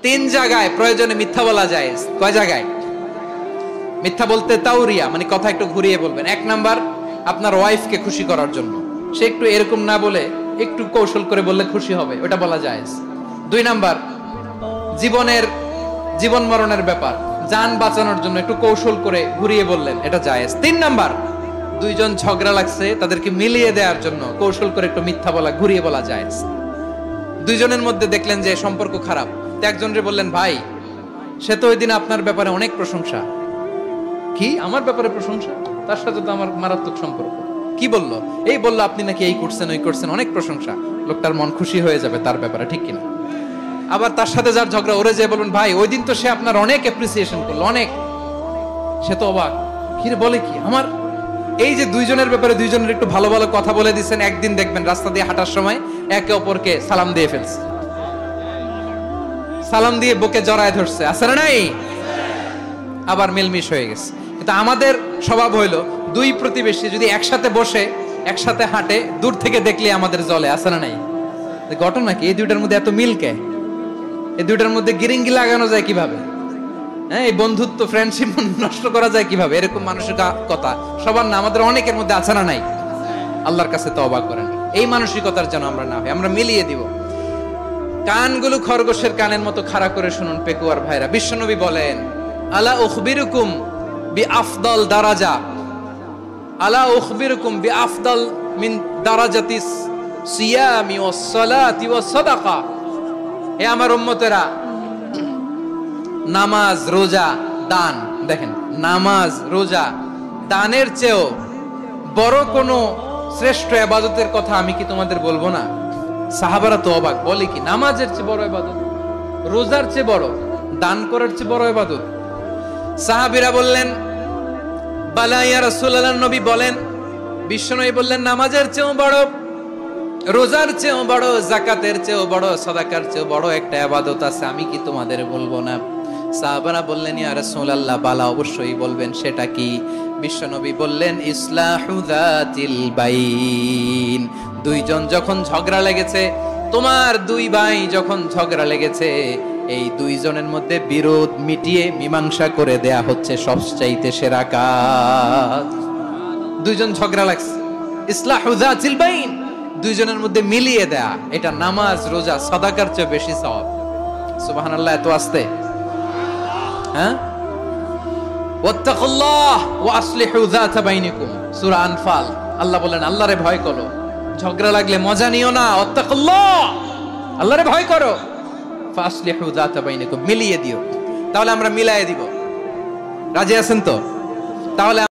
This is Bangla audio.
তিন জায়গায় প্রয়োজনে মিথ্যা বলা যায়। কয় জায়গায় মিথ্যা বলতে? তাওরিয়া, মানে কথা একটু ঘুরিয়ে বলবেন। এক নাম্বার, আপনার ওয়াইফকে খুশি করার জন্য, সে একটু এরকম না বলে একটু কৌশল করে বললে খুশি হবে, ওটা বলা যায়। দুই নাম্বার, জীবন মরণের ব্যাপার, জান বাঁচানোর জন্য একটু কৌশল করে ঘুরিয়ে বললেন, এটা জায়েজ। তিন নাম্বার, দুইজন ঝগড়া লাগছে, তাদেরকে মিলিয়ে দেওয়ার জন্য কৌশল করে একটু মিথ্যা বলা, ঘুরিয়ে বলা জায়েজ। দুইজনের মধ্যে দেখলেন যে সম্পর্ক খারাপ, তো একজনরে বললেন, ভাই সে তো ওই দিন আপনার ব্যাপারে অনেক প্রশংসা। কি আমার ব্যাপারে প্রশংসা? তার সাথে তো আমার মারাত্মক সম্পর্ক। কি বললো? এই বললো আপনি নাকি এই করছেন ওই করছেন, অনেক প্রশংসা। লোকটার মন খুশি হয়ে যাবে তার ব্যাপারে, ঠিক কিনা? আবার তার সাথে যার ঝগড়া, ওরে যে বলুন, ভাই ওই দিন তো সে আপনার অনেক অ্যাপ্রিসিয়েশন করলো, অনেক। সে তো অবাক, কি রে বলে কি আমার? এই যে দুইজনের ব্যাপারে দুইজনের একটু ভালো ভালো কথা বলে দিচ্ছেন, একদিন দেখবেন রাস্তা দিয়ে হাঁটার সময় একে অপরকে সালাম দিয়ে ফেলছে, সালাম দিয়ে বুকে জড়ায় ধরছে, আছে না নাই? আবার মিলমিশ হয়ে গেছে। কিন্তু আমাদের স্বভাব হইলো, দুই প্রতিবেশী যদি একসাথে বসে একসাথে হাঁটে, দূর থেকে দেখলে আমাদের জলে, আছে না নাই? ঘটনা কি? এই দুইটার মধ্যে এত মিল কে? এই দুইটার মধ্যে গিরিঙ্গি লাগানো যায় কিভাবে? হ্যাঁ, এই বন্ধুত্ব, ফ্রেন্ডশিপ নষ্ট করা যায় কিভাবে? এরকম মানসিকতা সবার না, আমাদের অনেকের মধ্যে আছে না নাই? আল্লাহর কাছে তওবা করেন, এই মানসিকতার যেন আমরা না হই, আমরা মিলিয়ে দিব। কানগুলো খরগোশের কানের মতো খাড়া করে শুনুন পেকুয়ার ভাইরা। বিশ্বনবী বলেন, আলা উখবিরুকুম বিআফদাল দারাজা, আলা উখবিরুকুম বিআফদাল মিন দারাজাতিস সিয়ামি ওয়াস সালাতি ওয়াস সাদাকা। হে আমার উম্মতেরা, নামাজ, রোজা, দান, দেখেন নামাজ, রোজা, দানের চেয়েও বড় কোন শ্রেষ্ঠ ইবাদতের কথা আমি কি তোমাদের বলবো না? সাহাবারা তো অবাক, বলে কি নামাজের চেয়ে বড় ইবাদত, রোজার চেয়ে বড়, দান করার চেয়ে বড় ইবাদত? সাহাবীরা বললেন, বালা ইয়া রাসূলুল্লাহ। নবী বলেন, বিশ্বনবী বললেন, নামাজের চেয়েও বড়, রোজার চেয়েও বড়, যাকাতের চেয়েও বড়, সাদাকার চেয়েও বড় একটা ইবাদত আছে, আমি কি তোমাদের বলবো না? সাহাবারা বললেন, ইয়া রাসূলুল্লাহ, বালা, অবশ্যই বলবেন, সেটা কি? বিশ্বনবী বললেন, ইসলাহু যাতিল বাইন। দুইজন যখন ঝগড়া লেগেছে, তোমার দুই ভাই যখন ঝগড়া লেগেছে, এই দুইজনের মধ্যে বিরোধ মিটিয়ে মীমাংসা করে দেয়া হচ্ছে সবচাইতে সেরা কাজ। দুইজন ঝগড়া লাগছে, ইসলাহু যাতিল বাইন, দুইজনের মধ্যে মিলিয়ে দেয়া, এটা নামাজ, রোজা, সাদাকার চেয়ে বেশি সওয়াব। সুবহানাল্লাহ, এত আস্তে? হ্যাঁ, ওয়াত্তাকুল্লাহ ওয়া আসলিহু যাতা বাইনিকুম, সূরা আনফাল। আল্লাহ বলেন, আল্লাহরে ভয় করো, ঝগড়া লাগলে মজা নিও না, ওয়াত্তাকুল্লাহ, আল্লাহরে ভয় করো, ফাসলিহু যাতা বাইনিকুম, মিলিয়ে দিও। তাহলে আমরা মিলায়ে দিব, রাজি আছেন তো? তাহলে